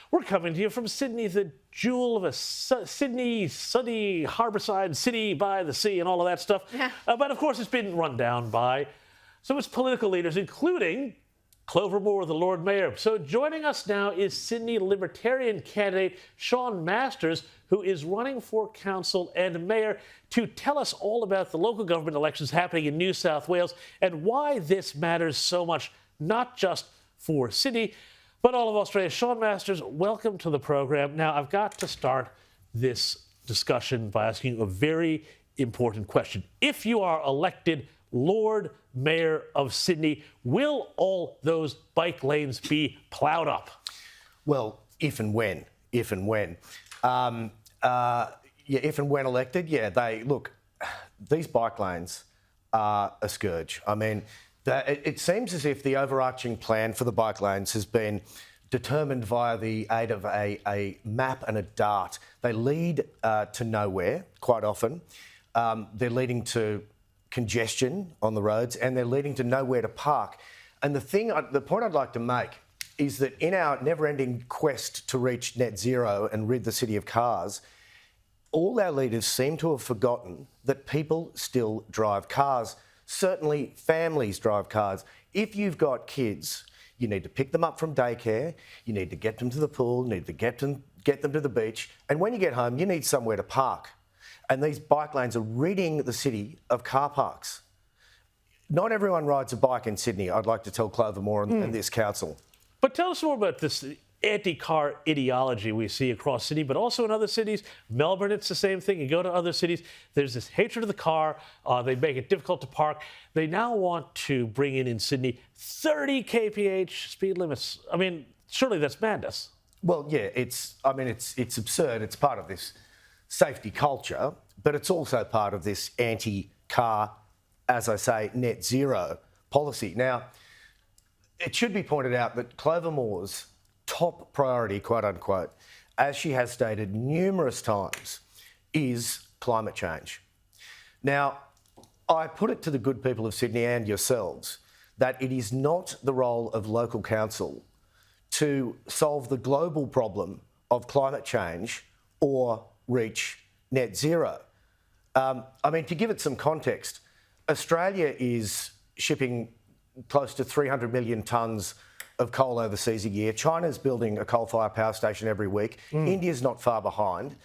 We're coming to you from Sydney, the jewel of a Sydney, sunny, harbourside city by the sea and all of that stuff. Yeah. But of course, it's been run down by some of its political leaders, including Clover Moore, the Lord Mayor. So joining us now is Sydney Libertarian candidate Sean Masters, who is running for council and mayor, to tell us all about the local government elections happening in New South Wales and why this matters so much, not just for Sydney, but all of Australia. Sean Masters, welcome to the program. Now, I've got to start this discussion by asking you a very important question. If you are elected Lord Mayor of Sydney, will all those bike lanes be ploughed up? Well, if and when. If and when elected, look, these bike lanes are a scourge. I mean, it seems as if the overarching plan for the bike lanes has been determined via the aid of a map and a dart. They lead to nowhere quite often. They're leading to congestion on the roads, and they're leading to nowhere to park. And the point I'd like to make is that in our never-ending quest to reach net zero and rid the city of cars, all our leaders seem to have forgotten that people still drive cars. Certainly families drive cars. If you've got kids, you need to pick them up from daycare, you need to get them to the pool, you need to get them to the beach, and when you get home, you need somewhere to park. And these bike lanes are ridding the city of car parks. Not everyone rides a bike in Sydney, I'd like to tell Clover Moore and this council. But tell us more about this anti-car ideology we see across Sydney, but also in other cities. Melbourne, it's the same thing. You go to other cities, there's this hatred of the car. They make it difficult to park. They now want to bring in Sydney 30 kph speed limits. I mean, surely that's madness. Well, yeah, it's absurd. It's part of this safety culture, but it's also part of this anti-car, as I say, net zero policy. Now, it should be pointed out that Clover Moore's top priority, quote unquote, as she has stated numerous times, is climate change. Now, I put it to the good people of Sydney and yourselves that it is not the role of local council to solve the global problem of climate change or reach net zero. To give it some context, Australia is shipping close to 300 million tonnes of coal overseas a year. China's building a coal-fired power station every week. India's not far behind.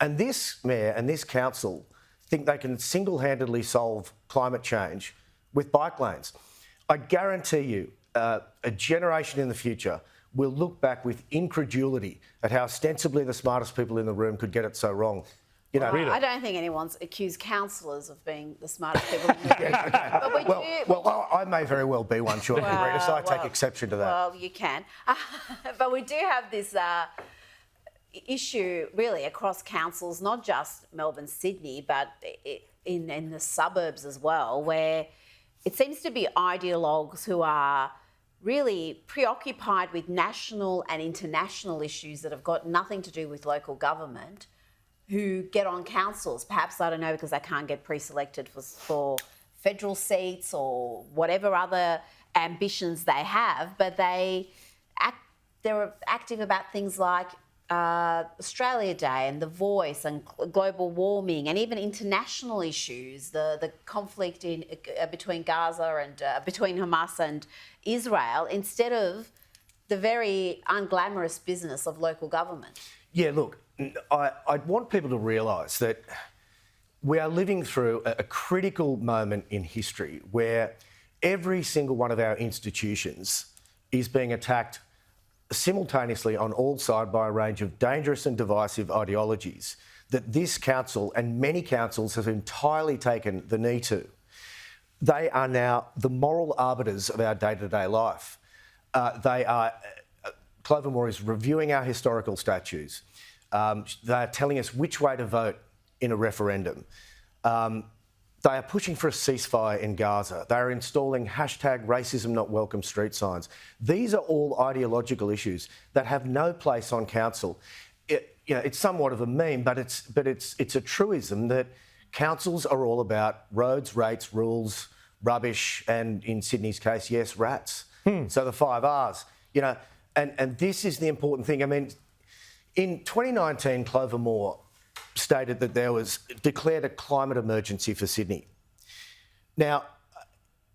And this mayor and this council think they can single-handedly solve climate change with bike lanes. I guarantee you, a generation in the future will look back with incredulity at how ostensibly the smartest people in the room could get it so wrong. You know, I don't think anyone's accused councillors of being the smartest people in the room. Well, I may very well be one, Sean, so I take exception to that. Well, you can. But we do have this issue really across councils, not just Melbourne, Sydney, but in the suburbs as well, where it seems to be ideologues who are really preoccupied with national and international issues that have got nothing to do with local government, who get on councils, perhaps, I don't know, because they can't get pre-selected for federal seats or whatever other ambitions they have, but they're active about things like Australia Day and The Voice and global warming and even international issues, the conflict between Gaza and between Hamas and Israel, instead of the very unglamorous business of local government. Yeah, look, I'd want people to realise that we are living through a critical moment in history where every single one of our institutions is being attacked simultaneously on all sides by a range of dangerous and divisive ideologies that this council and many councils have entirely taken the knee to. They are now the moral arbiters of our day-to-day life. Clover Moore is reviewing our historical statues. They're telling us which way to vote in a referendum. They are pushing for a ceasefire in Gaza. They are installing #racism not welcome street signs. These are all ideological issues that have no place on council. It's somewhat of a meme, but it's a truism that councils are all about roads, rates, rules, rubbish, and in Sydney's case, yes, rats. So the 5 Rs. And this is the important thing. I mean, In 2019, Clover Moore stated that there was declared a climate emergency for Sydney. Now,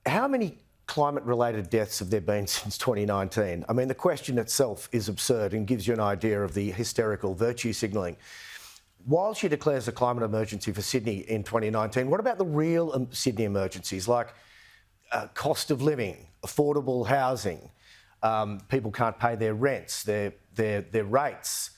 how many climate-related deaths have there been since 2019? I mean, the question itself is absurd and gives you an idea of the hysterical virtue signalling. While she declares a climate emergency for Sydney in 2019, what about the real Sydney emergencies like cost of living, affordable housing? People can't pay their rents, their rates.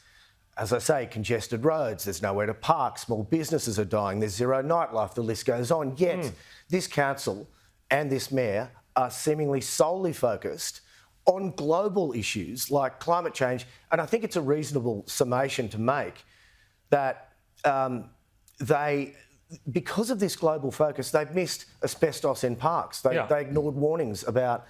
As I say, congested roads, there's nowhere to park, small businesses are dying, there's zero nightlife, the list goes on. Yet, this council and this mayor are seemingly solely focused on global issues like climate change. And I think it's a reasonable summation to make that because of this global focus, they've missed asbestos in parks. They ignored warnings about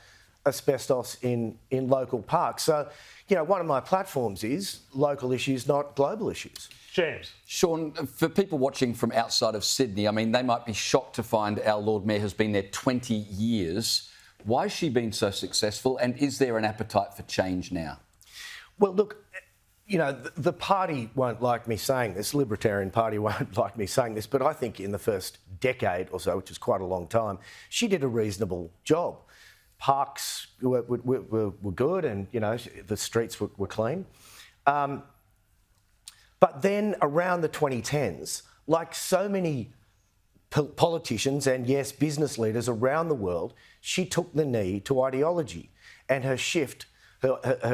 asbestos in local parks. So, one of my platforms is local issues, not global issues. James. Sean, for people watching from outside of Sydney, I mean, they might be shocked to find our Lord Mayor has been there 20 years. Why has she been so successful, and is there an appetite for change now? Well, look, the party won't like me saying this, Libertarian Party won't like me saying this, but I think in the first decade or so, which is quite a long time, she did a reasonable job. Parks were good and, the streets were clean. But then around the 2010s, like so many politicians and, yes, business leaders around the world, she took the knee to ideology, and her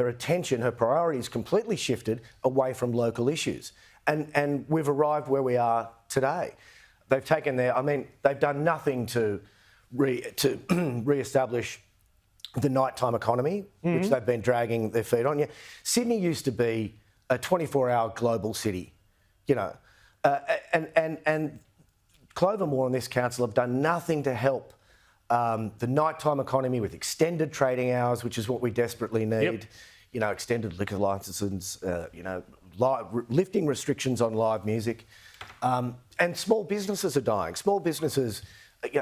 attention, her priorities completely shifted away from local issues. And we've arrived where we are today. They've done nothing to re-establish the nighttime economy, which they've been dragging their feet on. Yeah, Sydney used to be a 24-hour global city, and Clover Moore and this council have done nothing to help the nighttime economy with extended trading hours, which is what we desperately need. Extended liquor licences, lifting restrictions on live music, and small businesses are dying. Small businesses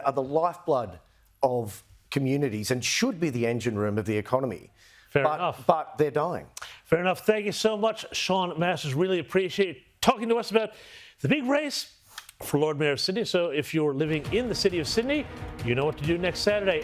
are the lifeblood of communities and should be the engine room of the economy. Fair enough. But they're dying. Fair enough. Thank you so much, Sean Masters. Really appreciate talking to us about the big race for Lord Mayor of Sydney. So if you're living in the city of Sydney, you know what to do next Saturday.